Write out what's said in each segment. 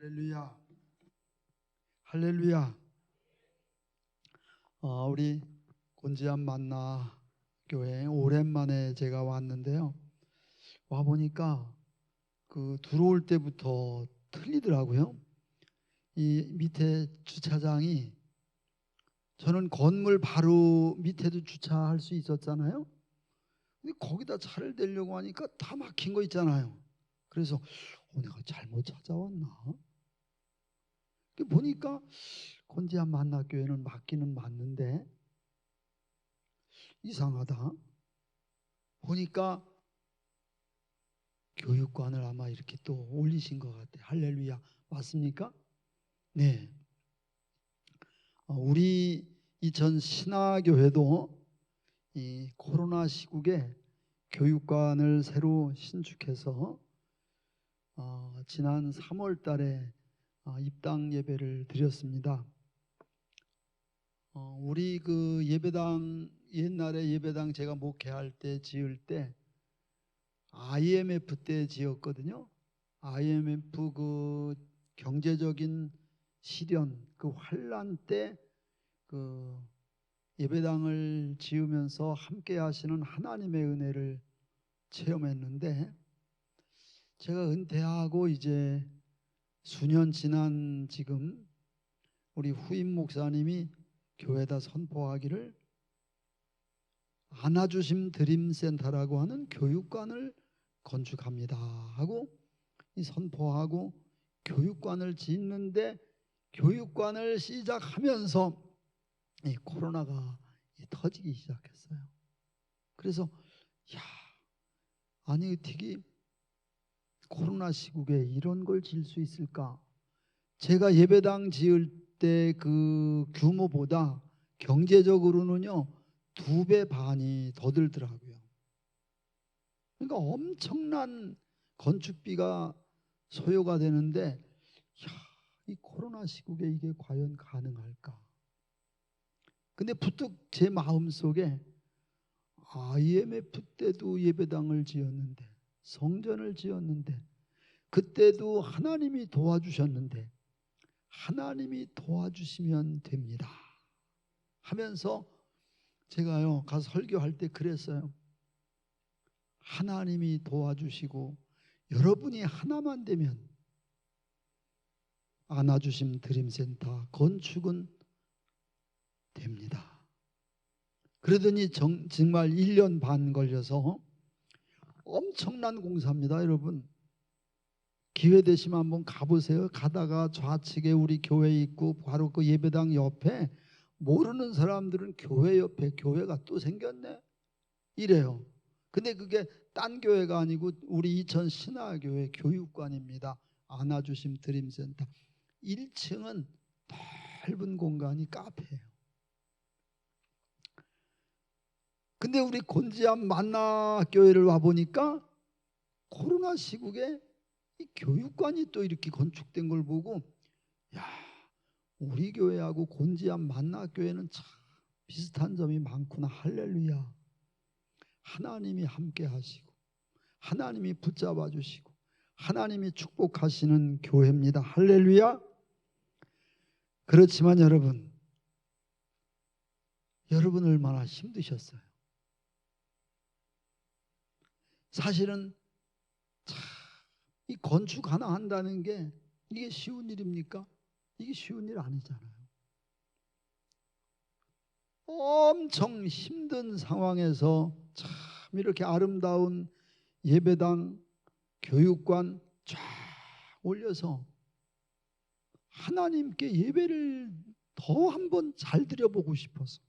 할렐루야. 할렐루야. 우리 곤지암 만나 교회 오랜만에 제가 왔는데요. 와 보니까 그 들어올 때부터 틀리더라고요. 이 밑에 주차장이, 저는 건물 바로 밑에도 주차할 수 있었잖아요. 근데 거기다 차를 대려고 하니까 다 막힌 거 있잖아요. 그래서 내가 잘못 찾아왔나? 보니까 곤지암 만나교회는 맞기는 맞는데 이상하다. 보니까 교육관을 아마 이렇게 또 올리신 것 같아요. 할렐루야. 맞습니까? 네. 우리 이천 신화교회도 이 코로나 시국에 교육관을 새로 신축해서 지난 3월 달에 입당 예배를 드렸습니다. 우리 그 예배당, 옛날에 예배당 제가 목회할 때 지을 때 IMF 때 지었거든요. IMF 그 경제적인 시련, 그 환란 때 그 예배당을 지으면서 함께 하시는 하나님의 은혜를 체험했는데, 제가 은퇴하고 이제 수년 지난 지금 우리 후임 목사님이 교회에다 선포하기를 안아주심 드림센터라고 하는 교육관을 건축합니다 하고 이 선포하고 교육관을 짓는데, 교육관을 시작하면서 이 코로나가 터지기 시작했어요. 그래서 아니 어떻게 코로나 시국에 이런 걸 지을 수 있을까? 제가 예배당 지을 때 그 규모보다 경제적으로는요 2배 반이 더 들더라고요. 그러니까 엄청난 건축비가 소요가 되는데, 이 코로나 시국에 이게 과연 가능할까? 근데 부쩍 제 마음속에 IMF 때도 예배당을 지었는데, 성전을 지었는데, 그때도 하나님이 도와주셨는데 하나님이 도와주시면 됩니다 하면서 제가요 가서 설교할 때 그랬어요. 하나님이 도와주시고 여러분이 하나만 되면 안아주심 드림센터 건축은 됩니다. 그러더니 정말 1년 반 걸려서 엄청난 공사입니다. 여러분 기회 되시면 한번 가보세요. 가다가 좌측에 우리 교회 있고 바로 그 예배당 옆에, 모르는 사람들은 교회 옆에 교회가 또 생겼네 이래요. 근데 그게 딴 교회가 아니고 우리 이천 신화교회 교육관입니다. 안아주심 드림센터 1층은 넓은 공간이 카페예요. 근데 우리 곤지암 만나교회를 와보니까 코로나 시국에 이 교육관이 또 이렇게 건축된 걸 보고, 우리 교회하고 곤지암 만나교회는 참 비슷한 점이 많구나. 할렐루야. 하나님이 함께 하시고 하나님이 붙잡아 주시고 하나님이 축복하시는 교회입니다. 할렐루야. 그렇지만 여러분 얼마나 힘드셨어요. 사실은 이 건축 하나 한다는 게 이게 쉬운 일입니까? 이게 쉬운 일 아니잖아요. 엄청 힘든 상황에서 참 이렇게 아름다운 예배당 교육관 쫙 올려서 하나님께 예배를 더 한번 잘 드려보고 싶어서,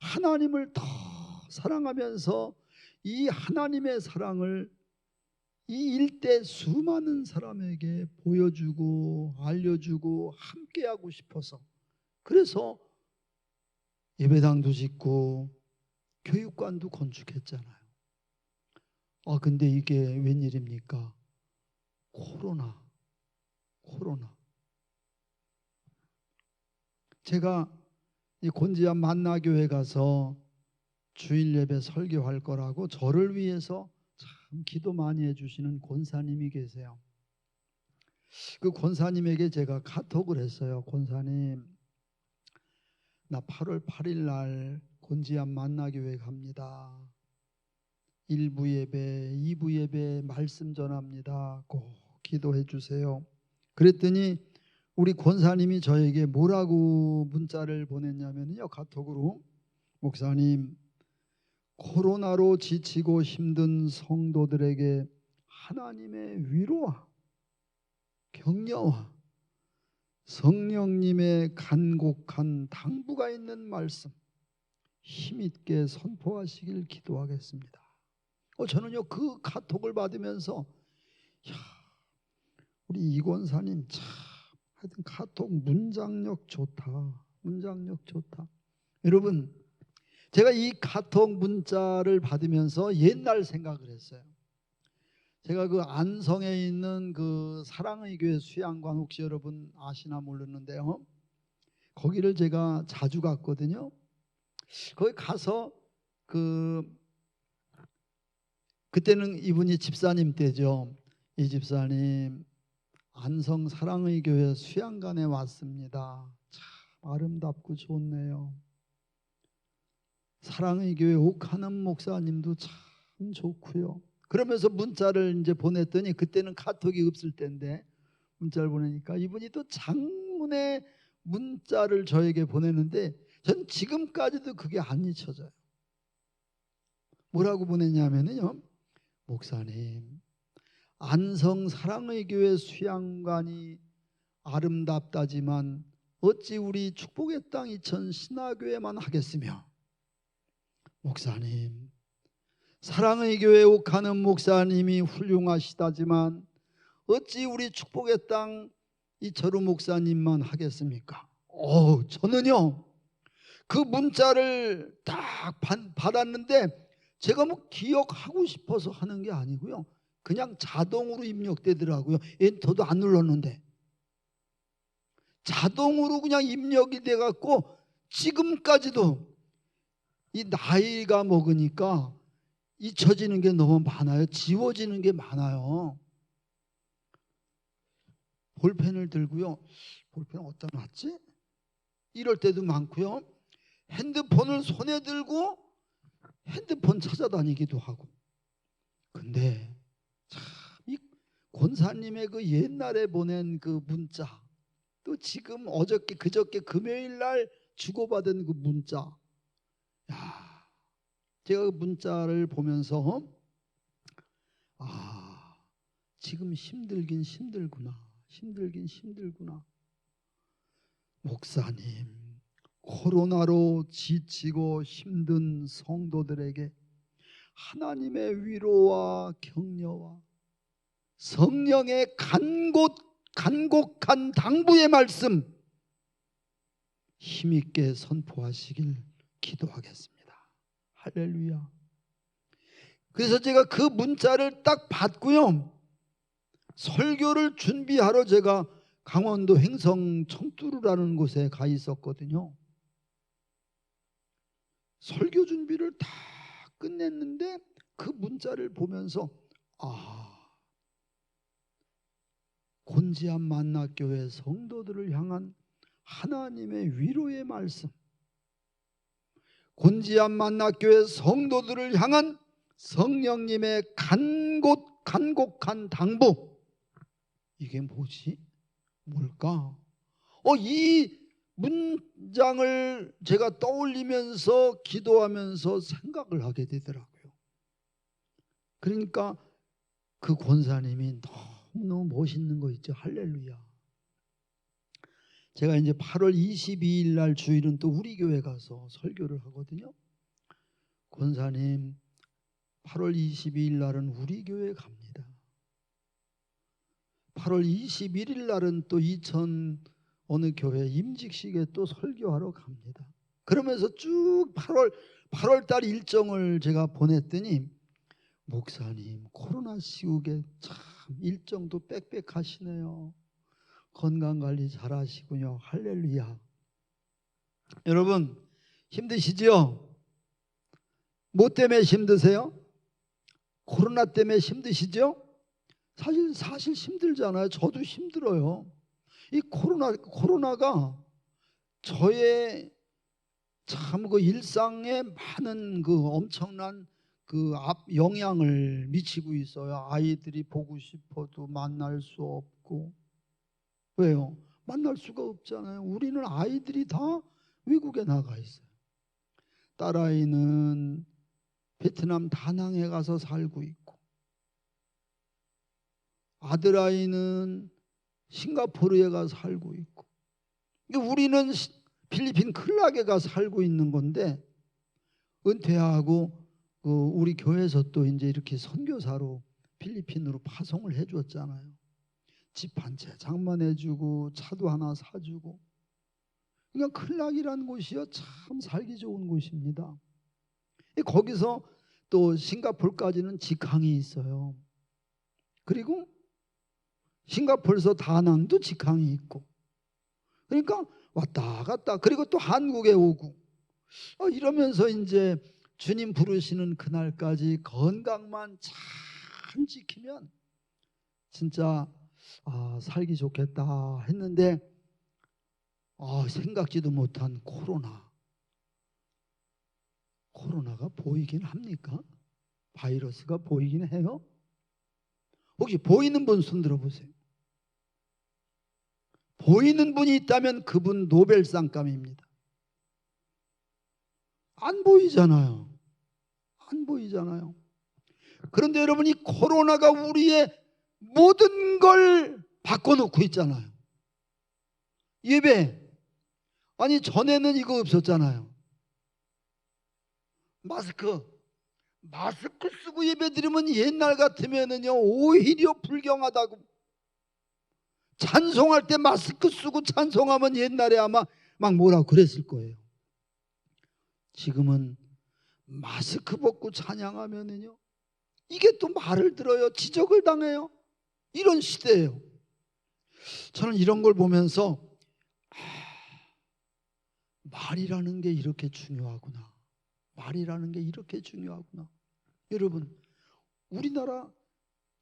하나님을 더 사랑하면서 이 하나님의 사랑을 이 일대 수많은 사람에게 보여주고 알려주고 함께하고 싶어서, 그래서 예배당도 짓고 교육관도 건축했잖아요. 근데 이게 웬일입니까? 코로나. 제가 이 곤지암 만나교회 가서 주일 예배 설교할 거라고 저를 위해서 참 기도 많이 해주시는 권사님이 계세요. 그 권사님에게 제가 카톡을 했어요. 권사님, 나 8월 8일 날 곤지암 만나교회 갑니다. 1부 예배, 2부 예배 말씀 전합니다. 꼭 기도해 주세요. 그랬더니 우리 권사님이 저에게 뭐라고 문자를 보냈냐면요, 카톡으로, 목사님, 코로나로 지치고 힘든 성도들에게 하나님의 위로와 격려와 성령님의 간곡한 당부가 있는 말씀 힘있게 선포하시길 기도하겠습니다. 저는요, 그 카톡을 받으면서 야, 우리 이권사님 참 하여튼 카톡 문장력 좋다. 문장력 좋다. 여러분, 제가 이 카톡 문자를 받으면서 옛날 생각을 했어요. 제가 그 안성에 있는 그 사랑의 교회 수양관, 혹시 여러분 아시나 모르는데요, 거기를 제가 자주 갔거든요. 거기 가서 그때는 이분이 집사님 때죠. 이 집사님, 안성 사랑의 교회 수양관에 왔습니다. 참 아름답고 좋네요. 사랑의 교회 옥하는 목사님도 참 좋고요. 그러면서 문자를 이제 보냈더니, 그때는 카톡이 없을 때인데 문자를 보내니까 이분이 또 장문의 문자를 저에게 보내는데 전 지금까지도 그게 안 잊혀져요. 뭐라고 보냈냐면요, 목사님, 안성 사랑의 교회 수양관이 아름답다지만 어찌 우리 축복의 땅 이천 신화교회만 하겠으며, 목사님, 사랑의 교회 옥하는 목사님이 훌륭하시다지만 어찌 우리 축복의 땅 이철우 목사님만 하겠습니까? 저는요, 그 문자를 딱 받았는데 제가 뭐 기억하고 싶어서 하는 게 아니고요, 그냥 자동으로 입력되더라고요. 엔터도 안 눌렀는데 자동으로 그냥 입력이 돼갖고 지금까지도 이 나이가 먹으니까 잊혀지는 게 너무 많아요. 지워지는 게 많아요. 볼펜을 들고요, 볼펜 어디다 놨지? 이럴 때도 많고요. 핸드폰을 손에 들고 핸드폰 찾아다니기도 하고. 근데 참 이 권사님의 그 옛날에 보낸 그 문자, 또 지금 어저께 그저께 금요일 날 주고받은 그 문자, 야, 제가 그 문자를 보면서 지금 힘들긴 힘들구나. 힘들긴 힘들구나. 목사님, 코로나로 지치고 힘든 성도들에게 하나님의 위로와 격려와 성령의 간곡한 당부의 말씀 힘있게 선포하시길 기도하겠습니다. 할렐루야. 그래서 제가 그 문자를 딱 받고요, 설교를 준비하러 제가 강원도 횡성 청두루라는 곳에 가 있었거든요. 설교 준비를 다 끝냈는데 그 문자를 보면서 곤지암 만나교회 성도들을 향한 하나님의 위로의 말씀, 곤지암 만나교회 성도들을 향한 성령님의 간곡한 당부, 이게 뭐지? 뭘까? 이 문장을 제가 떠올리면서 기도하면서 생각을 하게 되더라고요. 그러니까 그 권사님이 너무 멋있는 거 있죠. 할렐루야. 제가 이제 8월 22일 날 주일은 또 우리 교회 가서 설교를 하거든요. 권사님, 8월 22일 날은 우리 교회 갑니다. 8월 21일 날은 또 이천 어느 교회 임직식에 또 설교하러 갑니다. 그러면서 쭉 8월 달 일정을 제가 보냈더니, 목사님, 코로나 시국에 참 일정도 빽빽하시네요. 건강관리 잘 하시군요. 할렐루야. 여러분, 힘드시죠? 뭐 때문에 힘드세요? 코로나 때문에 힘드시죠? 사실 힘들잖아요. 저도 힘들어요. 이 코로나가 저의 참 그 일상에 많은 그 엄청난 그 영향을 미치고 있어요. 아이들이 보고 싶어도 만날 수 없고. 왜요? 만날 수가 없잖아요. 우리는 아이들이 다 외국에 나가 있어요. 딸아이는 베트남 다낭에 가서 살고 있고, 아들아이는 싱가포르에 가서 살고 있고, 우리는 필리핀 클락에 가서 살고 있는 건데, 은퇴하고 우리 교회에서 또 이제 이렇게 선교사로 필리핀으로 파송을 해줬잖아요. 집 한 채 장만해주고 차도 하나 사주고. 그러니까 클락이라는 곳이요 참 살기 좋은 곳입니다. 거기서 또 싱가포르까지는 직항이 있어요. 그리고 싱가포르에서 다낭도 직항이 있고. 그러니까 왔다 갔다. 그리고 또 한국에 오고. 이러면서 이제 주님 부르시는 그날까지 건강만 잘 지키면 진짜 살기 좋겠다 했는데, 생각지도 못한 코로나가 보이긴 합니까? 바이러스가 보이긴 해요? 혹시 보이는 분 손 들어보세요. 보이는 분이 있다면 그분 노벨상감입니다. 안 보이잖아요. 안 보이잖아요. 그런데 여러분, 이 코로나가 우리의 모든 걸 바꿔놓고 있잖아요. 예배, 아니 전에는 이거 없었잖아요. 마스크 쓰고 예배 드리면 옛날 같으면은요 오히려 불경하다고. 찬송할 때 마스크 쓰고 찬송하면 옛날에 아마 막 뭐라고 그랬을 거예요. 지금은 마스크 벗고 찬양하면은요 이게 또 말을 들어요. 지적을 당해요. 이런 시대예요. 저는 이런 걸 보면서 말이라는 게 이렇게 중요하구나. 말이라는 게 이렇게 중요하구나. 여러분, 우리나라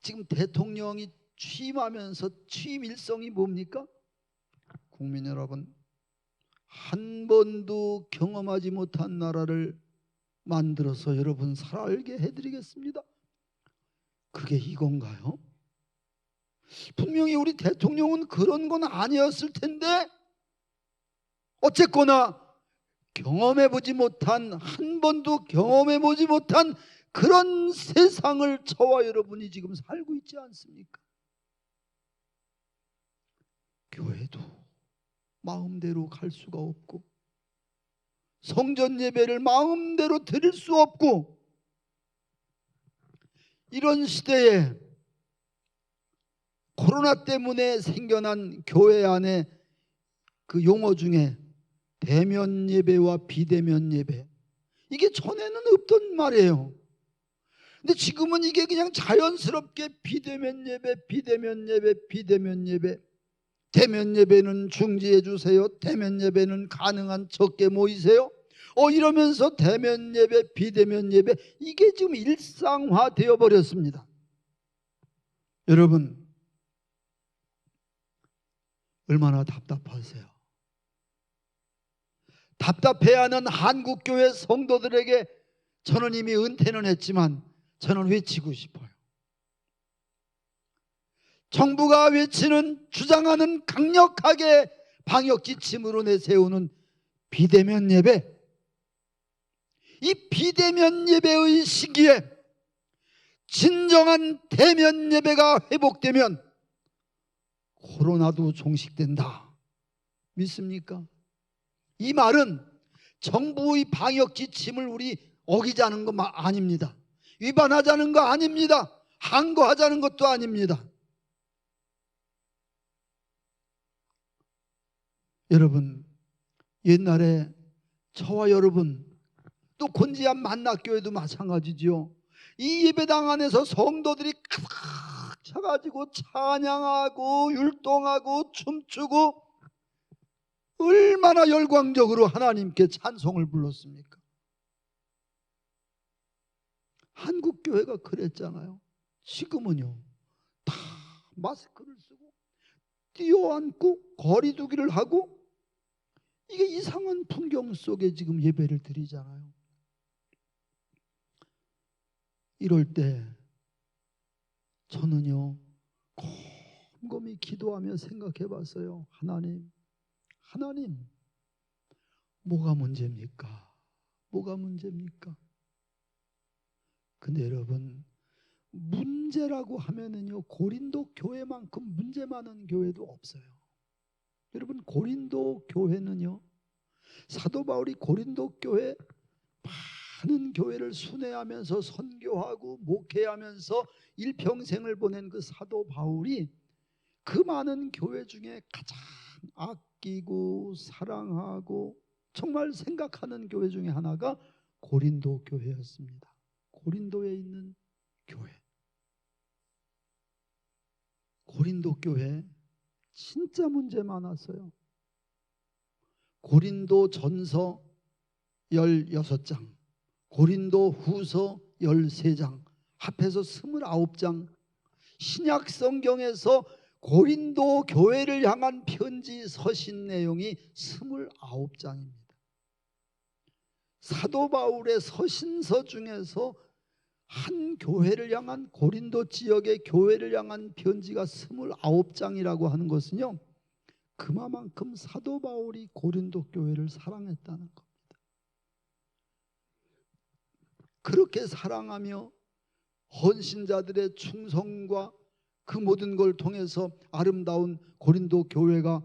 지금 대통령이 취임하면서 취임 일성이 뭡니까? 국민 여러분, 한 번도 경험하지 못한 나라를 만들어서 여러분 살게 해드리겠습니다. 그게 이건가요? 분명히 우리 대통령은 그런 건 아니었을 텐데, 어쨌거나 한 번도 경험해보지 못한 그런 세상을 저와 여러분이 지금 살고 있지 않습니까? 교회도 마음대로 갈 수가 없고, 성전 예배를 마음대로 드릴 수 없고, 이런 시대에 코로나 때문에 생겨난 교회 안에 그 용어 중에 대면 예배와 비대면 예배, 이게 전에는 없던 말이에요. 근데 지금은 이게 그냥 자연스럽게 비대면 예배, 비대면 예배, 비대면 예배. 대면 예배는 중지해 주세요. 대면 예배는 가능한 적게 모이세요. 이러면서 대면 예배, 비대면 예배, 이게 지금 일상화되어 버렸습니다. 여러분, 얼마나 답답하세요? 답답해하는 한국교회 성도들에게 저는 이미 은퇴는 했지만 저는 외치고 싶어요. 정부가 외치는, 주장하는 강력하게 방역 지침으로 내세우는 비대면 예배, 이 비대면 예배의 시기에 진정한 대면 예배가 회복되면 코로나도 종식된다. 믿습니까? 이 말은 정부의 방역 지침을 우리 어기자는 거 아닙니다. 위반하자는 거 아닙니다. 항거하자는 것도 아닙니다. 여러분, 옛날에 저와 여러분, 또 곤지암 만납교회도 마찬가지죠. 이 예배당 안에서 성도들이 가득 차가지고 찬양하고 율동하고 춤추고 얼마나 열광적으로 하나님께 찬송을 불렀습니까? 한국교회가 그랬잖아요. 지금은요 다 마스크를 쓰고 뛰어앉고 거리두기를 하고 이게 이상한 풍경 속에 지금 예배를 드리잖아요. 이럴 때 저는요 곰곰이 기도하며 생각해 봤어요. 하나님 뭐가 문제입니까? 뭐가 문제입니까? 근데 여러분 문제라고 하면은요 고린도 교회만큼 문제 많은 교회도 없어요. 여러분 고린도 교회는요 사도 바울이 고린도 교회 많은 교회를 순회하면서 선교하고 목회하면서 일평생을 보낸 그 사도 바울이 그 많은 교회 중에 가장 아끼고 사랑하고 정말 생각하는 교회 중에 하나가 고린도 교회였습니다. 고린도에 있는 교회. 고린도 교회 진짜 문제 많았어요. 고린도 전서 16장, 고린도 후서 13장, 합해서 29장, 신약 성경에서 고린도 교회를 향한 편지 서신 내용이 29장입니다. 사도 바울의 서신서 중에서 한 교회를 향한 고린도 지역의 교회를 향한 편지가 29장이라고 하는 것은요 그만큼 사도 바울이 고린도 교회를 사랑했다는 겁니다. 그렇게 사랑하며 헌신자들의 충성과 그 모든 걸 통해서 아름다운 고린도 교회가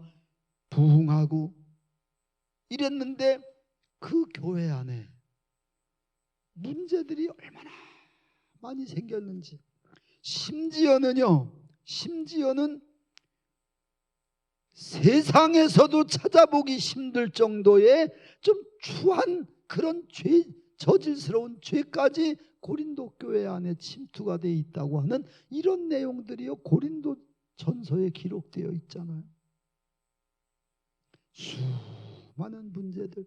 부흥하고 이랬는데 그 교회 안에 문제들이 얼마나 많이 생겼는지 심지어는 세상에서도 찾아보기 힘들 정도의 좀 추한 그런 저질스러운 죄까지 고린도 교회 안에 침투가 되어 있다고 하는 이런 내용들이요 고린도 전서에 기록되어 있잖아요. 수많은 문제들,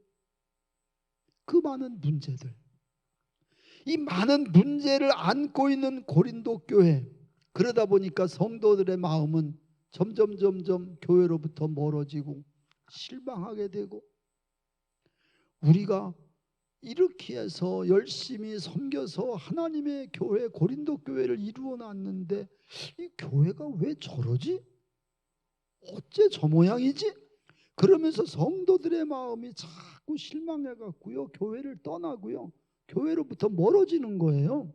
그 많은 문제들, 이 많은 문제를 안고 있는 고린도 교회, 그러다 보니까 성도들의 마음은 점점 교회로부터 멀어지고 실망하게 되고 우리가 이렇게 해서 열심히 섬겨서 하나님의 교회 고린도 교회를 이루어 놨는데 이 교회가 왜 저러지? 어째 저 모양이지? 그러면서 성도들의 마음이 자꾸 실망해 갖고요 교회를 떠나고요 교회로부터 멀어지는 거예요.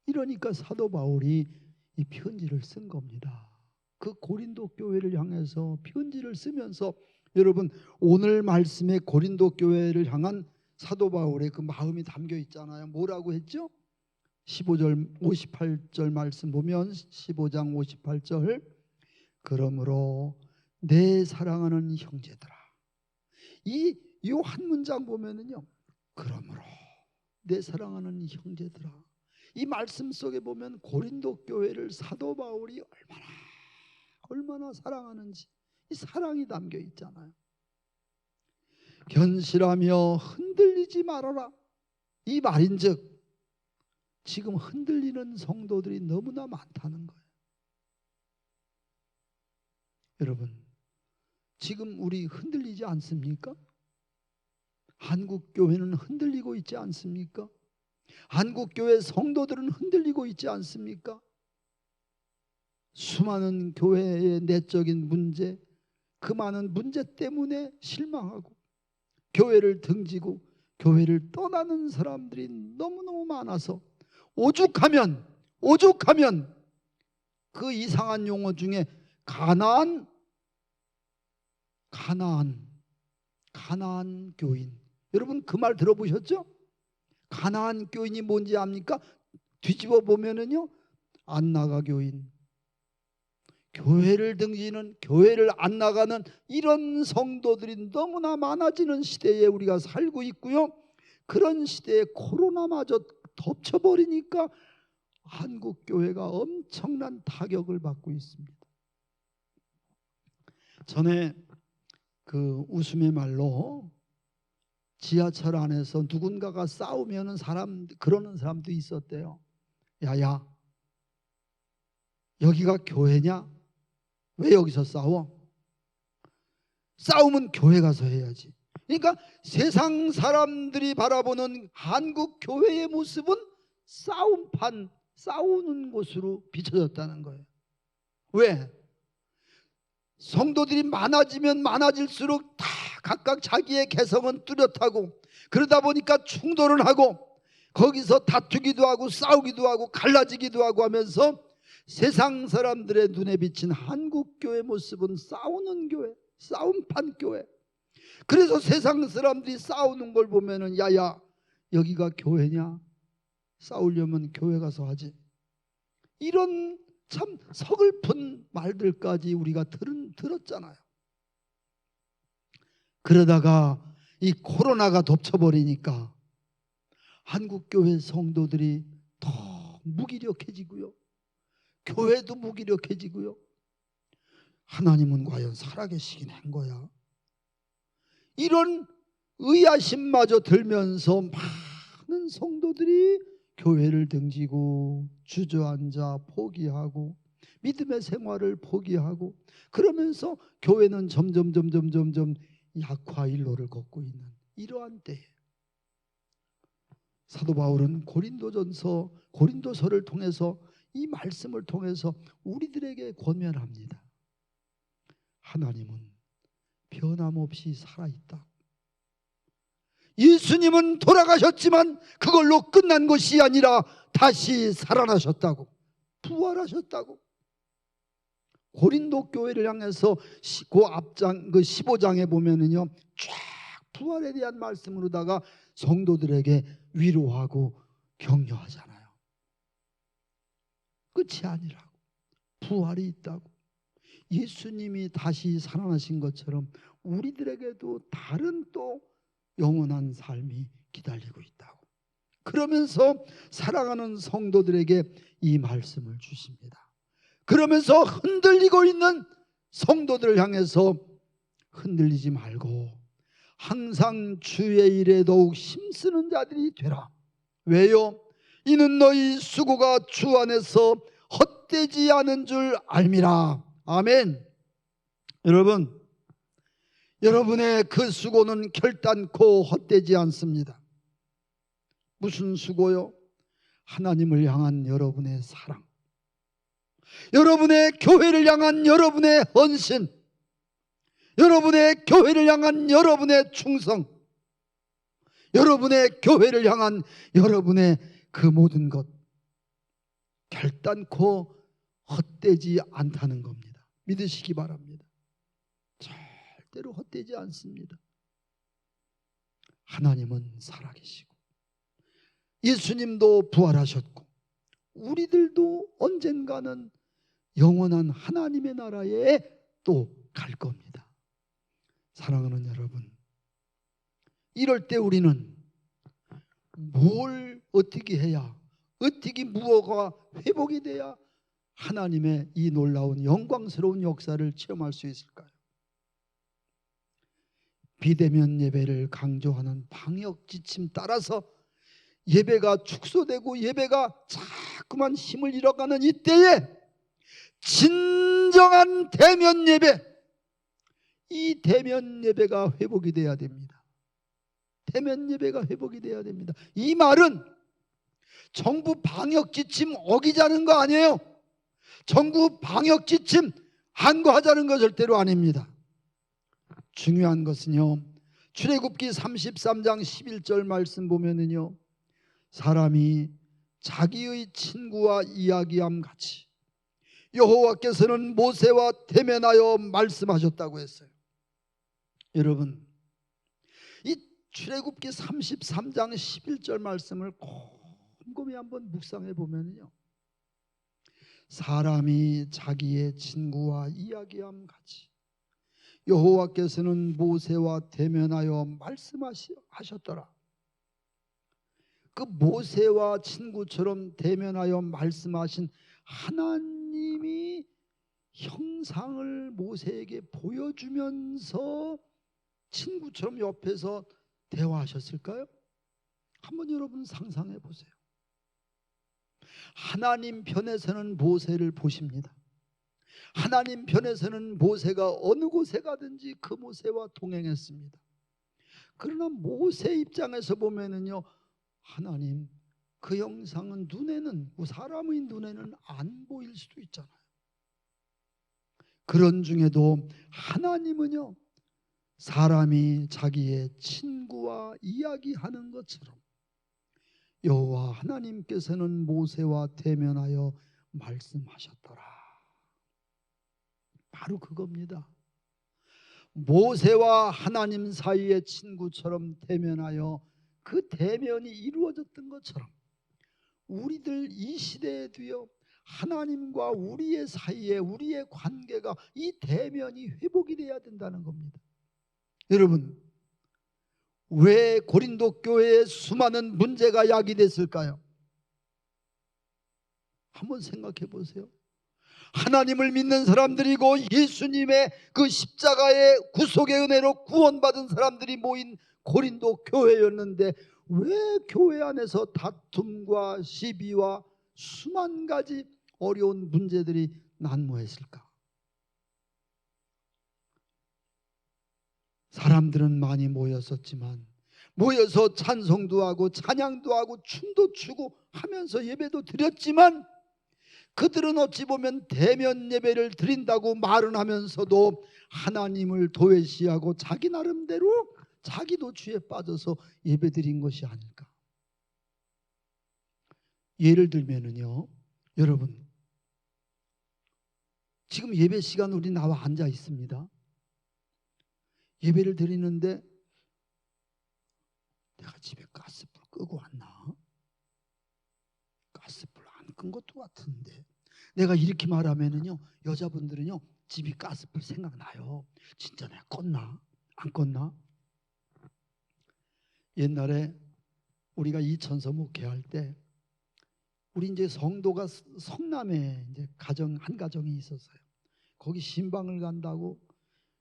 이러니까 사도 바울이 이 편지를 쓴 겁니다. 그 고린도 교회를 향해서 편지를 쓰면서 여러분 오늘 말씀에 고린도 교회를 향한 사도 바울의 그 마음이 담겨 있잖아요. 뭐라고 했죠? 15절 58절 말씀 보면 15장 58절 그러므로 내 사랑하는 형제들아 이 한 문장 보면은요 그러므로 내 사랑하는 형제들아 이 말씀 속에 보면 고린도 교회를 사도 바울이 얼마나 사랑하는지 이 사랑이 담겨 있잖아요. 견실하며 흔들리지 말아라 이 말인즉 지금 흔들리는 성도들이 너무나 많다는 거예요. 여러분 지금 우리 흔들리지 않습니까? 한국교회는 흔들리고 있지 않습니까? 한국교회 성도들은 흔들리고 있지 않습니까? 수많은 교회의 내적인 문제, 그 많은 문제 때문에 실망하고 교회를 등지고 교회를 떠나는 사람들이 너무너무 많아서 오죽하면 그 이상한 용어 중에 가나안 교인, 여러분 그 말 들어보셨죠? 가나안 교인이 뭔지 압니까? 뒤집어 보면은요 안 나가 교인, 교회를 등지는 교회를 안 나가는 이런 성도들이 너무나 많아지는 시대에 우리가 살고 있고요. 그런 시대에 코로나마저 덮쳐버리니까 한국 교회가 엄청난 타격을 받고 있습니다. 전에 그 웃음의 말로 지하철 안에서 누군가가 싸우면은 그러는 사람도 있었대요. 야야 여기가 교회냐? 왜 여기서 싸워? 싸움은 교회 가서 해야지. 그러니까 세상 사람들이 바라보는 한국 교회의 모습은 싸움판, 싸우는 곳으로 비춰졌다는 거예요. 왜? 성도들이 많아지면 많아질수록 다 각각 자기의 개성은 뚜렷하고, 그러다 보니까 충돌을 하고 거기서 다투기도 하고 싸우기도 하고 갈라지기도 하고 하면서 세상 사람들의 눈에 비친 한국교회 모습은 싸우는 교회, 싸움판 교회. 그래서 세상 사람들이 싸우는 걸 보면은 야야 여기가 교회냐? 싸우려면 교회 가서 하지. 이런 참 서글픈 말들까지 우리가 들었잖아요. 그러다가 이 코로나가 덮쳐버리니까 한국교회 성도들이 더 무기력해지고요, 교회도 무기력해지고요. 하나님은 과연 살아계시긴 한 거야? 이런 의아심마저 들면서 많은 성도들이 교회를 등지고 주저앉아 포기하고 믿음의 생활을 포기하고, 그러면서 교회는 점점 약화일로를 걷고 있는 이러한 때에 사도 바울은 고린도서를 통해서, 이 말씀을 통해서 우리들에게 권면합니다. 하나님은 변함없이 살아있다. 예수님은 돌아가셨지만 그걸로 끝난 것이 아니라 다시 살아나셨다고, 부활하셨다고. 고린도 교회를 향해서 그 앞장, 그 15장에 보면은요, 쫙 부활에 대한 말씀으로다가 성도들에게 위로하고 격려하잖아요. 끝이 아니라고, 부활이 있다고. 예수님이 다시 살아나신 것처럼 우리들에게도 다른 또 영원한 삶이 기다리고 있다고. 그러면서 사랑하는 성도들에게 이 말씀을 주십니다. 그러면서 흔들리고 있는 성도들을 향해서 흔들리지 말고 항상 주의 일에 더욱 힘쓰는 자들이 되라. 왜요? 이는 너희 수고가 주 안에서 헛되지 않은 줄 알미라. 아멘. 여러분의 그 수고는 결단코 헛되지 않습니다. 무슨 수고요? 하나님을 향한 여러분의 사랑, 여러분의 교회를 향한 여러분의 헌신, 여러분의 교회를 향한 여러분의 충성, 여러분의 교회를 향한 여러분의 그 모든 것, 결단코 헛되지 않다는 겁니다. 믿으시기 바랍니다. 절대로 헛되지 않습니다. 하나님은 살아계시고 예수님도 부활하셨고 우리들도 언젠가는 영원한 하나님의 나라에 또 갈 겁니다. 사랑하는 여러분, 이럴 때 우리는 뭘 어떻게 해야, 어떻게 무엇가 회복이 돼야 하나님의 이 놀라운 영광스러운 역사를 체험할 수 있을까요? 비대면 예배를 강조하는 방역 지침 따라서 예배가 축소되고 예배가 자꾸만 힘을 잃어가는 이때에 진정한 대면 예배, 이 대면 예배가 회복이 돼야 됩니다. 대면 예배가 회복이 돼야 됩니다. 이 말은 정부 방역 지침 어기자는 거 아니에요. 정부 방역 지침 한거하자는 거 절대로 아닙니다. 중요한 것은요, 출애굽기 33장 11절 말씀 보면은요, 사람이 자기의 친구와 이야기함 같이 여호와께서는 모세와 대면하여 말씀하셨다고 했어요. 여러분, 이 출애굽기 33장 11절 말씀을 곰곰이 한번 묵상해 보면요, 사람이 자기의 친구와 이야기함 같이 여호와께서는 모세와 대면하여 말씀하셨더라. 그 모세와 친구처럼 대면하여 말씀하신 하나님이 형상을 모세에게 보여주면서 친구처럼 옆에서 대화하셨을까요? 한번 여러분 상상해 보세요. 하나님 편에서는 모세를 보십니다. 하나님 편에서는 모세가 어느 곳에 가든지 그 모세와 동행했습니다. 그러나 모세 입장에서 보면은요, 하나님 그 영상은 눈에는, 사람의 눈에는 안 보일 수도 있잖아요. 그런 중에도 하나님은요, 사람이 자기의 친구와 이야기하는 것처럼 여호와 하나님께서는 모세와 대면하여 말씀하셨더라. 바로 그겁니다. 모세와 하나님 사이의 친구처럼 대면하여 그 대면이 이루어졌던 것처럼 우리들 이 시대에도요, 하나님과 우리의 사이에 우리의 관계가, 이 대면이 회복이 돼야 된다는 겁니다. 여러분, 왜 고린도 교회에 수많은 문제가 야기됐을까요? 한번 생각해 보세요. 하나님을 믿는 사람들이고 예수님의 그 십자가의 구속의 은혜로 구원받은 사람들이 모인 고린도 교회였는데 왜 교회 안에서 다툼과 시비와 수만 가지 어려운 문제들이 난무했을까? 사람들은 많이 모였었지만, 모여서 찬송도 하고 찬양도 하고 춤도 추고 하면서 예배도 드렸지만, 그들은 어찌 보면 대면 예배를 드린다고 말은 하면서도 하나님을 도외시하고 자기 나름대로 자기 도취에 빠져서 예배 드린 것이 아닐까. 예를 들면은요, 여러분, 지금 예배 시간 우리 나와 앉아 있습니다. 예배를 드리는데 내가 집에 가스불 끄고 왔나? 가스불 안 끈 것도 같은데. 내가 이렇게 말하면은요, 여자분들은요, 집이 가스불 생각나요. 진짜 내가 껐나? 안 껐나? 옛날에 우리가 이천서 목회할 때 우리 이제 성도가 성남에 이제 한 가정이 있었어요. 거기 신방을 간다고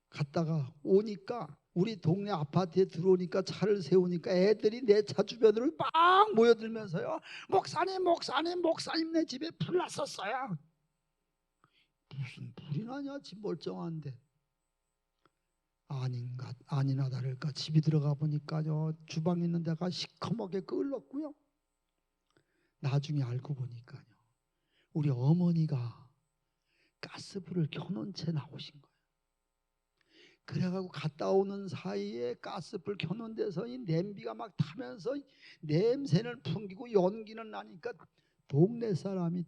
갔다가 오니까 우리 동네 아파트에 들어오니까 차를 세우니까 애들이 내 차 주변으로 막 모여들면서요, 목사님 목사님 목사님 내 집에 불 났었어요. 무슨 불이 나냐, 집 멀쩡한데. 아니나 다를까 집이 들어가 보니까요, 주방에 있는 데가 시커멓게 끓었고요. 나중에 알고 보니까요, 우리 어머니가 가스불을 켜놓은 채 나오신 거예요. 그래가지고 갔다 오는 사이에 가스불 켜놓은 데서 이 냄비가 막 타면서 냄새는 풍기고 연기는 나니까 동네 사람이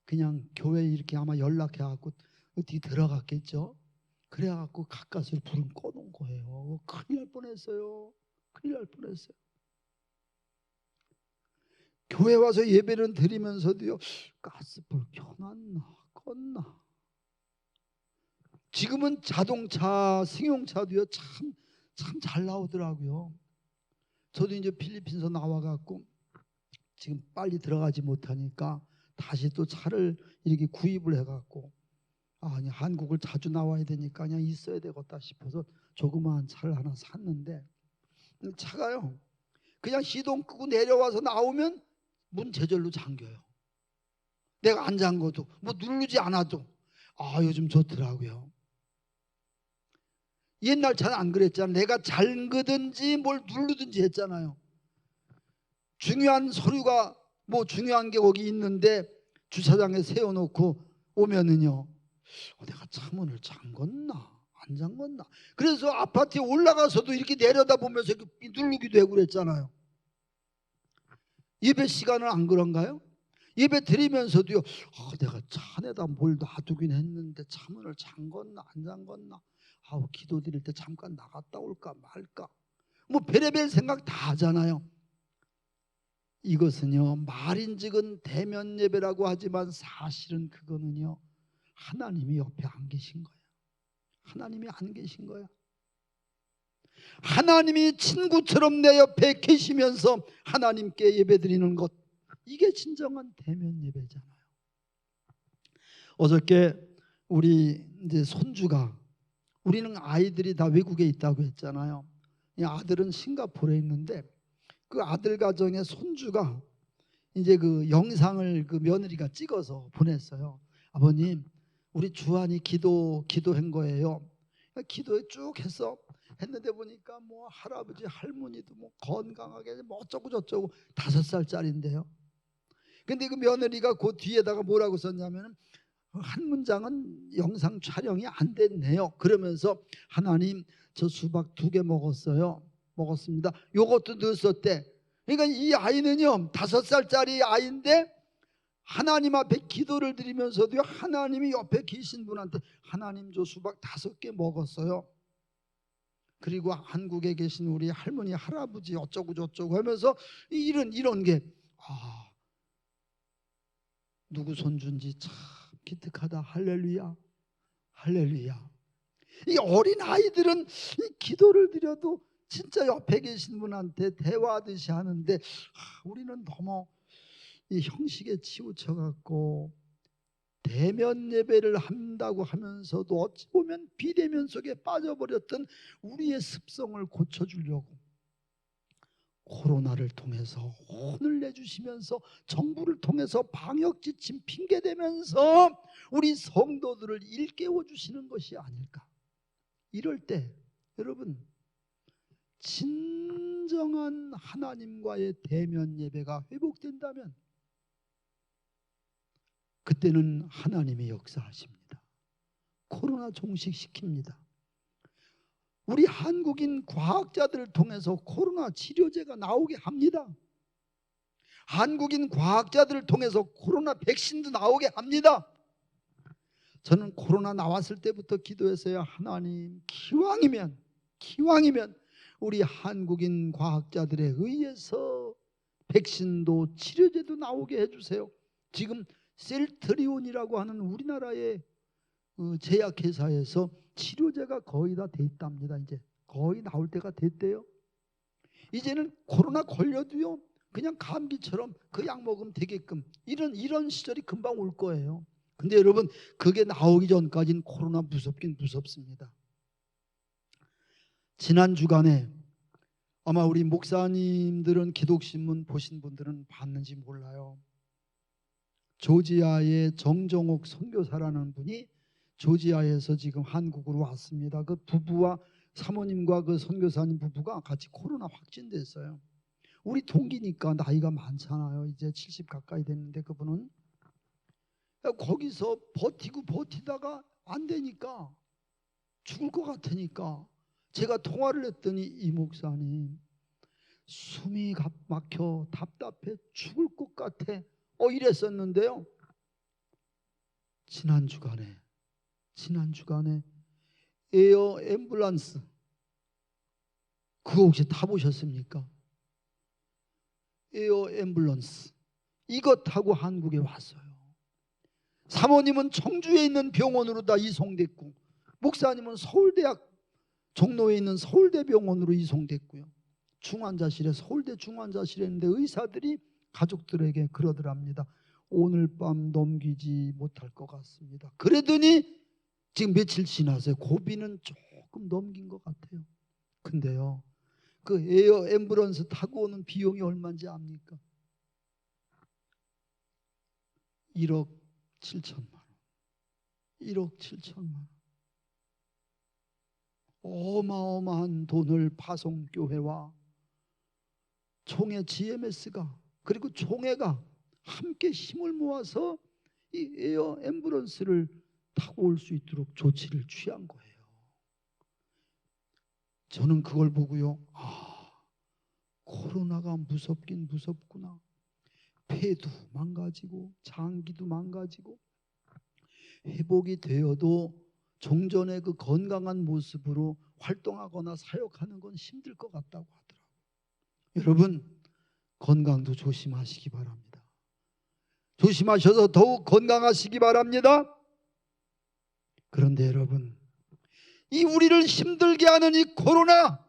그냥 교회에 이렇게 아마 연락해갖고 어디 들어갔겠죠. 그래갖고 가까스로 불은 꺼놓은 거예요. 큰일 날 뻔했어요. 큰일 날 뻔했어요. 교회 와서 예배는 드리면서도요, 가스불 켜놨나 껐나. 지금은 자동차, 승용차도요, 참 잘 나오더라고요. 저도 이제 필리핀에서 나와갖고 지금 빨리 들어가지 못하니까 다시 또 차를 이렇게 구입을 해갖고, 아니 한국을 자주 나와야 되니까 그냥 있어야 되겠다 싶어서 조그마한 차를 하나 샀는데, 차가요, 그냥 시동 끄고 내려와서 나오면 문 제절로 잠겨요. 내가 안 잠궈도, 뭐 누르지 않아도. 요즘 좋더라고요. 옛날 차는 안 그랬잖아요. 내가 잠그든지 뭘 누르든지 했잖아요. 중요한 서류가 뭐 중요한 게 거기 있는데 주차장에 세워놓고 오면은요, 내가 차문을 잠궜나 안 잠궜나. 그래서 아파트에 올라가서도 이렇게 내려다보면서 이렇게 누르기도 하고 그랬잖아요. 예배 시간은 안 그런가요? 예배 드리면서도요, 내가 차 안에다 뭘 놔두긴 했는데 차문을 잠궜나 안 잠궜나. 기도 드릴 때 잠깐 나갔다 올까 말까, 뭐 별의별 생각 다 하잖아요. 이것은요, 말인즉은 대면 예배라고 하지만 사실은 그거는요, 하나님이 옆에 안 계신 거예요. 하나님이 안 계신 거야. 하나님이 친구처럼 내 옆에 계시면서 하나님께 예배드리는 것, 이게 진정한 대면 예배잖아요. 어저께 우리 이제 손주가, 우리는 아이들이 다 외국에 있다고 했잖아요. 이 아들은 싱가포르에 있는데 그 아들 가정의 손주가 이제 그 영상을 그 며느리가 찍어서 보냈어요. 아버님, 우리 주한이 기도한 거예요. 기도에 쭉 했는데 보니까 뭐 할아버지 할머니도 뭐 건강하게 뭐 어쩌고 저쩌고 5살짜리인데요. 근데 그 며느리가 그 뒤에다가 뭐라고 썼냐면 한 문장은 영상 촬영이 안 됐네요. 그러면서 하나님 저 수박 2개 먹었습니다. 요것도 넣었었대. 그러니까 이 아이는요 5살짜리 아이인데 하나님 앞에 기도를 드리면서도요 하나님이 옆에 계신 분한테 하나님 저 수박 5개 먹었어요. 그리고 한국에 계신 우리 할머니 할아버지 어쩌고 저쩌고 하면서 이런 게 누구 손주인지 참 기특하다. 할렐루야, 할렐루야. 이 어린 아이들은 이 기도를 드려도 진짜 옆에 계신 분한테 대화하듯이 하는데 우리는 너무 이 형식에 치우쳐 갖고 대면 예배를 한다고 하면서도 어찌 보면 비대면 속에 빠져버렸던 우리의 습성을 고쳐주려고 코로나를 통해서 혼을 내주시면서 정부를 통해서 방역 지침 핑계대면서 우리 성도들을 일깨워 주시는 것이 아닐까. 이럴 때 여러분 진정한 하나님과의 대면 예배가 회복된다면 그때는 하나님이 역사하십니다. 코로나 종식시킵니다. 우리 한국인 과학자들을 통해서 코로나 치료제가 나오게 합니다. 한국인 과학자들을 통해서 코로나 백신도 나오게 합니다. 저는 코로나 나왔을 때부터 기도했어요. 하나님 기왕이면 우리 한국인 과학자들에 의해서 백신도 치료제도 나오게 해주세요. 지금 셀트리온이라고 하는 우리나라의 제약회사에서 치료제가 거의 다 돼 있답니다. 이제 거의 나올 때가 됐대요. 이제는 코로나 걸려도요 그냥 감기처럼 그 약 먹으면 되게끔 이런 시절이 금방 올 거예요. 근데 여러분 그게 나오기 전까지는 코로나 무섭긴 무섭습니다. 지난 주간에 아마 우리 목사님들은 기독신문 보신 분들은 봤는지 몰라요. 조지아의 정정옥 선교사라는 분이 조지아에서 지금 한국으로 왔습니다. 그 부부와 사모님과 그 선교사님 부부가 같이 코로나 확진됐어요. 우리 동기니까 나이가 많잖아요. 이제 70 가까이 됐는데 그분은 거기서 버티다가 안 되니까 죽을 것 같으니까 제가 통화를 했더니 이 목사님 숨이 막혀 답답해 죽을 것 같아 이랬었는데요. 지난 주간에 에어 앰뷸런스 그거 혹시 타보셨습니까? 에어 앰뷸런스 이거 타고 한국에 왔어요. 사모님은 청주에 있는 병원으로 다 이송됐고 목사님은 서울대학 종로에 있는 서울대병원으로 이송됐고요. 중환자실에 서울대 중환자실에 있는데 의사들이 가족들에게 그러더랍니다. 오늘 밤 넘기지 못할 것 같습니다. 그러더니 지금 며칠 지나서요. 고비는 조금 넘긴 것 같아요. 근데요 그 에어 앰뷸런스 타고 오는 비용이 얼마인지 압니까? 1억 7천만 원. 1억 7천만 원. 어마어마한 돈을 파송교회와 총회 GMS가 그리고 총회가 함께 힘을 모아서 이 에어 앰뷸런스를 타고 올 수 있도록 조치를 취한 거예요. 저는 그걸 보고요 코로나가 무섭긴 무섭구나. 폐도 망가지고 장기도 망가지고 회복이 되어도 종전의 그 건강한 모습으로 활동하거나 사역하는 건 힘들 것 같다고 하더라고요. 여러분 건강도 조심하시기 바랍니다. 조심하셔서 더욱 건강하시기 바랍니다. 그런데 여러분 이 우리를 힘들게 하는 이 코로나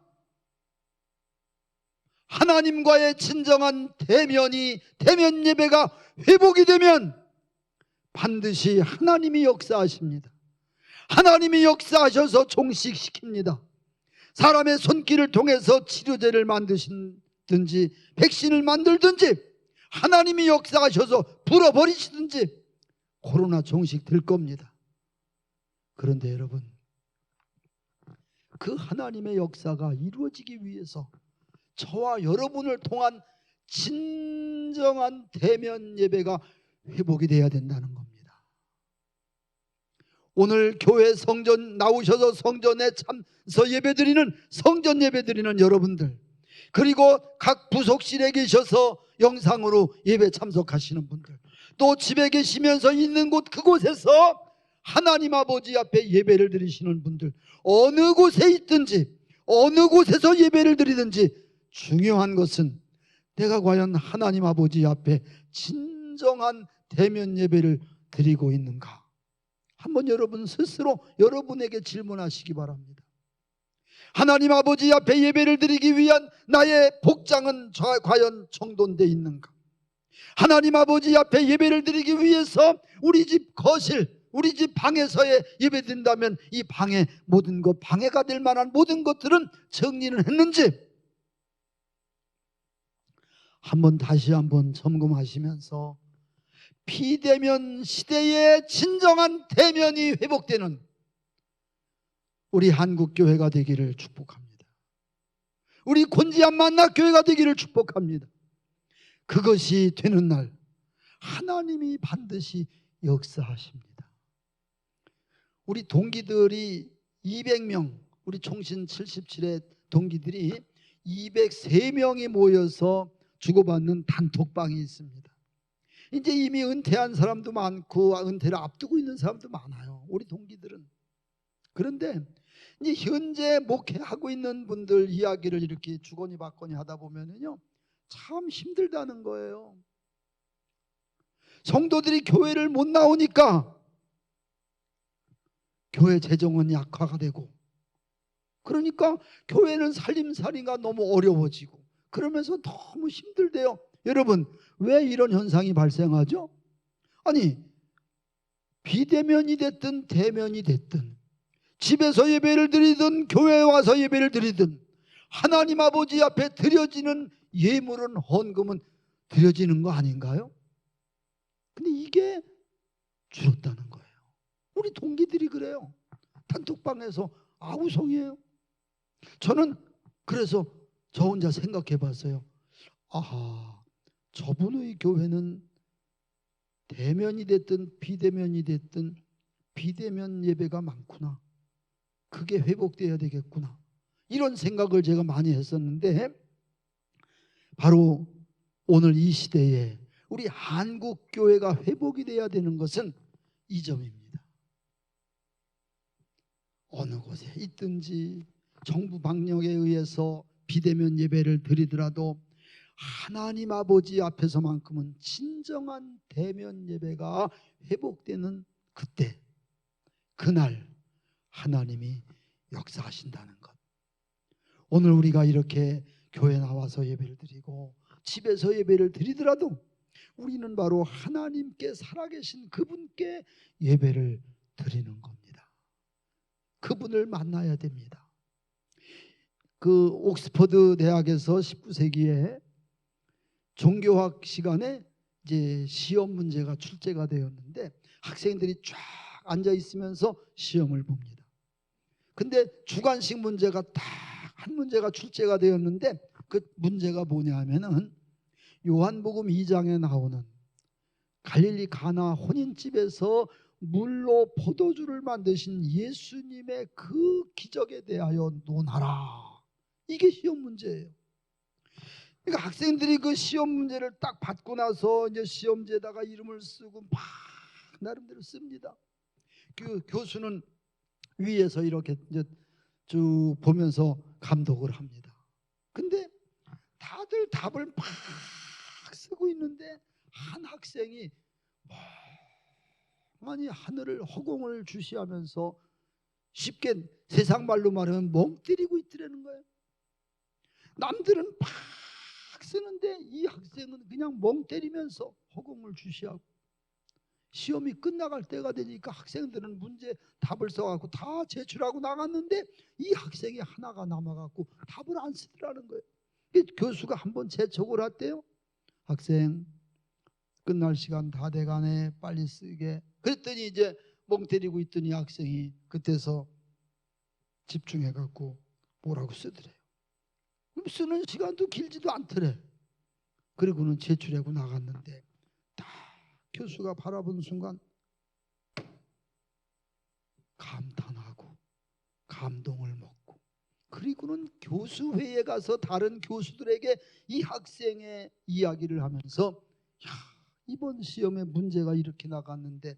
하나님과의 진정한 대면 예배가 회복이 되면 반드시 하나님이 역사하십니다. 하나님이 역사하셔서 종식시킵니다. 사람의 손길을 통해서 치료제를 만드시든지 백신을 만들든지 하나님이 역사하셔서 불어버리시든지 코로나 종식될 겁니다. 그런데 여러분, 그 하나님의 역사가 이루어지기 위해서 저와 여러분을 통한 진정한 대면 예배가 회복이 돼야 된다는 겁니다. 오늘 교회 성전 나오셔서 성전에 참서 예배드리는 성전 예배드리는 여러분들, 그리고 각 부속실에 계셔서 영상으로 예배 참석하시는 분들, 또 집에 계시면서 있는 곳 그곳에서 하나님 아버지 앞에 예배를 드리시는 분들, 어느 곳에 있든지 어느 곳에서 예배를 드리든지 중요한 것은 내가 과연 하나님 아버지 앞에 진정한 대면 예배를 드리고 있는가? 한번 여러분 스스로 여러분에게 질문하시기 바랍니다. 하나님 아버지 앞에 예배를 드리기 위한 나의 복장은 과연 정돈되어 있는가? 하나님 아버지 앞에 예배를 드리기 위해서 우리 집 거실, 우리 집 방에서의 예배 드린다면 이 방에 모든 것, 방해가 될 만한 모든 것들은 정리는 했는지 다시 한번 점검하시면서 비대면 시대의 진정한 대면이 회복되는 우리 한국교회가 되기를 축복합니다. 우리 곤지암 만나교회가 되기를 축복합니다. 그것이 되는 날 하나님이 반드시 역사하십니다. 우리 동기들이 200명, 우리 총신 77의 동기들이 203명이 모여서 주고받는 단톡방이 있습니다. 이제 이미 은퇴한 사람도 많고 은퇴를 앞두고 있는 사람도 많아요, 우리 동기들은. 그런데 이제 현재 목회하고 있는 분들 이야기를 이렇게 주거니 받거니 하다 보면은요, 참 힘들다는 거예요. 성도들이 교회를 못 나오니까 교회 재정은 약화가 되고, 그러니까 교회는 살림살이가 너무 어려워지고, 그러면서 너무 힘들대요. 여러분, 왜 이런 현상이 발생하죠? 아니, 비대면이 됐든 대면이 됐든, 집에서 예배를 드리든 교회에 와서 예배를 드리든, 하나님 아버지 앞에 드려지는 예물은, 헌금은 드려지는 거 아닌가요? 근데 이게 줄었다는 거예요. 우리 동기들이 그래요. 단톡방에서 아우성이에요. 저는 그래서 저 혼자 생각해 봤어요. 아하, 저분의 교회는 대면이 됐든 비대면이 됐든 비대면 예배가 많구나. 그게 회복돼야 되겠구나. 이런 생각을 제가 많이 했었는데, 바로 오늘 이 시대에 우리 한국교회가 회복이 돼야 되는 것은 이 점입니다. 어느 곳에 있든지 정부 방역에 의해서 비대면 예배를 드리더라도 하나님 아버지 앞에서만큼은 진정한 대면 예배가 회복되는 그때, 그날 하나님이 역사하신다는 것. 오늘 우리가 이렇게 교회 나와서 예배를 드리고 집에서 예배를 드리더라도 우리는 바로 하나님께 살아계신 그분께 예배를 드리는 겁니다. 그분을 만나야 됩니다. 그 옥스퍼드 대학에서 19세기에 종교학 시간에 이제 시험 문제가 출제가 되었는데, 학생들이 쫙 앉아 있으면서 시험을 봅니다. 근데 주관식 문제가 딱 한 문제가 출제가 되었는데, 그 문제가 뭐냐 하면은 요한복음 2장에 나오는 갈릴리 가나 혼인집에서 물로 포도주를 만드신 예수님의 그 기적에 대하여 논하라. 이게 시험 문제예요. 그러니까 학생들이 그 시험 문제를 딱 받고 나서 이제 시험지에다가 이름을 쓰고 막 나름대로 씁니다. 그 교수는 위에서 이렇게 이제 쭉 보면서 감독을 합니다. 근데 다들 답을 막 쓰고 있는데 한 학생이 많이 하늘을 허공을 주시하면서, 쉽게 세상 말로 말하면 멍 때리고 있더라는 거예요. 남들은 막 쓰는데 이 학생은 그냥 멍 때리면서 허공을 주시하고, 시험이 끝나갈 때가 되니까 학생들은 문제 답을 써갖고 다 제출하고 나갔는데 이 학생이 하나가 남아갖고 답을 안 쓰더라는 거예요. 교수가 한번 재촉을 했대요. 학생, 끝날 시간 다 돼가네, 빨리 쓰게. 그랬더니 이제 멍 때리고 있더니 학생이 그때서 집중해갖고 뭐라고 쓰더래요. 그럼 쓰는 시간도 길지도 않더래. 그리고는 제출하고 나갔는데 딱 교수가 바라본 순간 감탄하고 감동을 먹고, 그리고는 교수회에 가서 다른 교수들에게 이 학생의 이야기를 하면서, 야, 이번 시험에 문제가 이렇게 나갔는데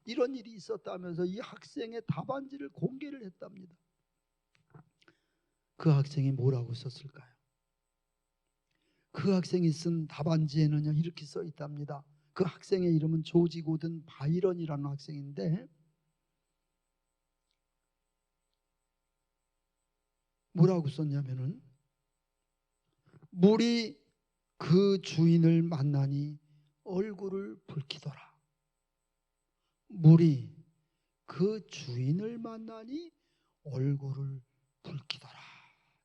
이런 일이 있었다면서 이 학생의 답안지를 공개를 했답니다. 그 학생이 뭐라고 썼을까요? 그 학생이 쓴 답안지에는요 이렇게 써 있답니다. 그 학생의 이름은 조지 고든 바이런이라는 학생인데 뭐라고 썼냐면은, 물이 그 주인을 만나니 얼굴을 붉히더라. 물이 그 주인을 만나니 얼굴을 붉히더라.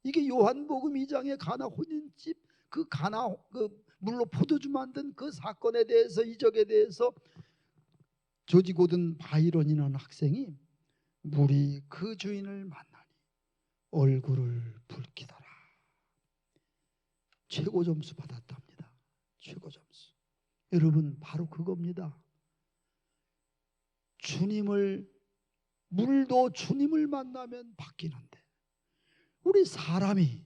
이게 요한복음 2장의 가나 혼인집, 그 가나 그 물로 포도주 만든 그 사건에 대해서, 이적에 대해서 조지 고든 바이런이라는 학생이 물이 그 주인을 만나니 얼굴을 붉히더라. 최고 점수 받았답니다. 최고 점수. 여러분, 바로 그겁니다. 물도 주님을 만나면 바뀌는데, 우리 사람이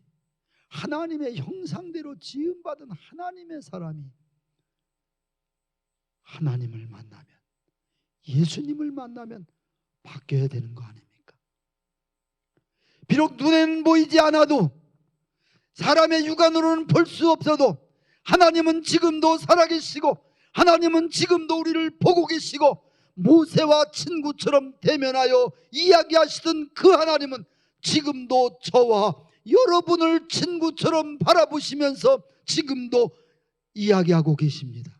하나님의 형상대로 지음받은 하나님의 사람이 하나님을 만나면, 예수님을 만나면 바뀌어야 되는 거 아닙니까? 비록 눈에는 보이지 않아도, 사람의 육안으로는 볼 수 없어도 하나님은 지금도 살아계시고, 하나님은 지금도 우리를 보고 계시고, 모세와 친구처럼 대면하여 이야기하시던 그 하나님은 지금도 저와 여러분을 친구처럼 바라보시면서 지금도 이야기하고 계십니다.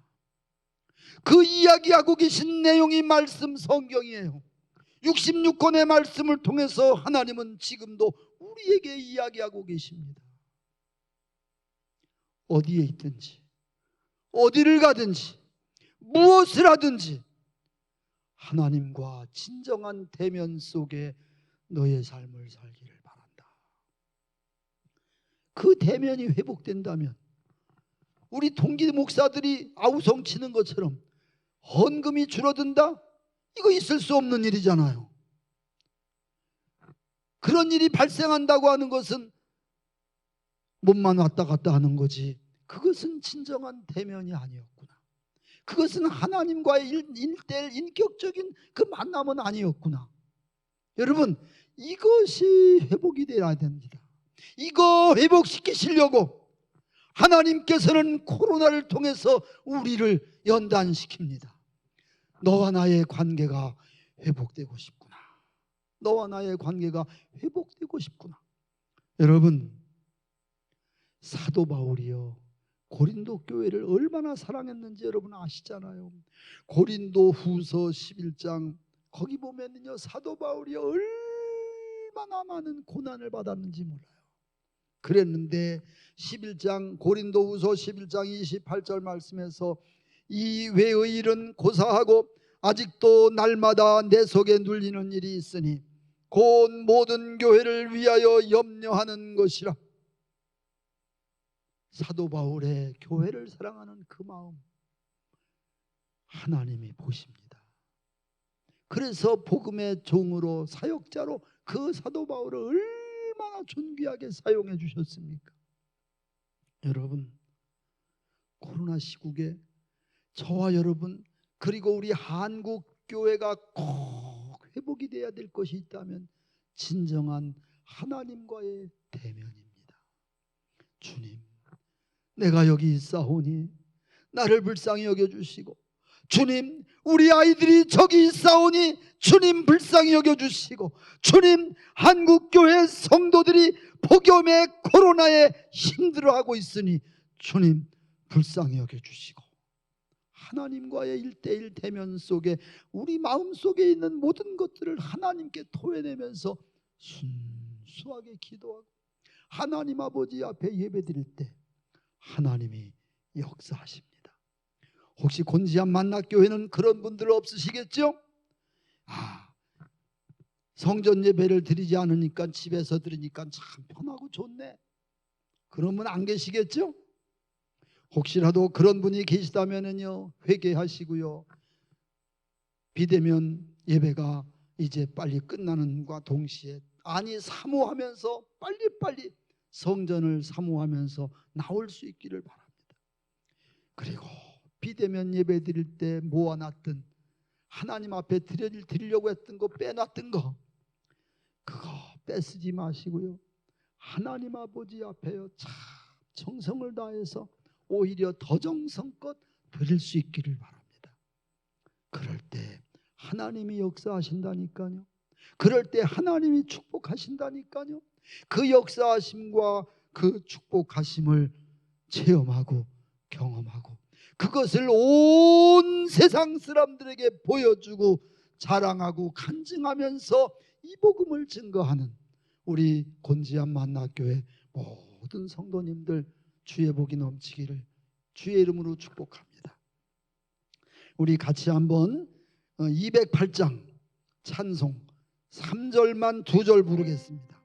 그 이야기하고 계신 내용이 말씀 성경이에요. 66권의 말씀을 통해서 하나님은 지금도 우리에게 이야기하고 계십니다. 어디에 있든지, 어디를 가든지, 무엇을 하든지 하나님과 진정한 대면 속에 너의 삶을 살기를 바란다. 그 대면이 회복된다면, 우리 동기 목사들이 아우성 치는 것처럼 헌금이 줄어든다? 이거 있을 수 없는 일이잖아요. 그런 일이 발생한다고 하는 것은 몸만 왔다 갔다 하는 거지, 그것은 진정한 대면이 아니었구나. 그것은 하나님과의 일대일 인격적인 그 만남은 아니었구나. 여러분, 이것이 회복이 되어야 됩니다. 이거 회복시키시려고 하나님께서는 코로나를 통해서 우리를 연단시킵니다. 너와 나의 관계가 회복되고 싶구나. 너와 나의 관계가 회복되고 싶구나. 여러분, 사도 바울이요, 고린도 교회를 얼마나 사랑했는지 여러분 아시잖아요. 고린도 후서 11장 거기 보면요, 사도 바울이 얼마나 많은 고난을 받았는지 몰라요. 그랬는데 11장 고린도 후서 11장 28절 말씀에서, 이 외의 일은 고사하고 아직도 날마다 내 속에 눌리는 일이 있으니 곧 모든 교회를 위하여 염려하는 것이라. 사도 바울의 교회를 사랑하는 그 마음 하나님이 보십니다. 그래서 복음의 종으로, 사역자로 그 사도 바울을 얼마나 존귀하게 사용해 주셨습니까? 여러분, 코로나 시국에 저와 여러분, 그리고 우리 한국 교회가 꼭 회복이 돼야 될 것이 있다면 진정한 하나님과의 대면입니다. 주님, 내가 여기 있사오니 나를 불쌍히 여겨주시고, 주님, 우리 아이들이 저기 있사오니 주님 불쌍히 여겨주시고, 주님, 한국교회 성도들이 폭염에 코로나에 힘들어하고 있으니 주님 불쌍히 여겨주시고, 하나님과의 1:1 대면 속에 우리 마음속에 있는 모든 것들을 하나님께 토해내면서 순수하게 기도하고 하나님 아버지 앞에 예배드릴 때 하나님이 역사하십니다. 혹시 곤지암 만납교회는 그런 분들 없으시겠죠? 성전 예배를 드리지 않으니까 집에서 드리니까 참 편하고 좋네. 그런 분 안 계시겠죠? 혹시라도 그런 분이 계시다면요, 회개하시고요. 비대면 예배가 이제 빨리 끝나는과 동시에 사모하면서 빨리빨리 성전을 사모하면서 나올 수 있기를 바랍니다. 그리고 비대면 예배 드릴 때 모아놨던 하나님 앞에 드리려고 했던 거, 빼놨던 거, 그거 뺏쓰지 마시고요. 하나님 아버지 앞에요, 참 정성을 다해서 오히려 더 정성껏 드릴 수 있기를 바랍니다. 그럴 때 하나님이 역사하신다니까요. 그럴 때 하나님이 축복하신다니까요. 그 역사하심과 그 축복하심을 체험하고 경험하고 그것을 온 세상 사람들에게 보여주고 자랑하고 간증하면서 이 복음을 증거하는 우리 곤지암 만나교회 모든 성도님들 주의 복이 넘치기를 주의 이름으로 축복합니다. 우리 같이 한번 208장 찬송 3절만 2절 부르겠습니다.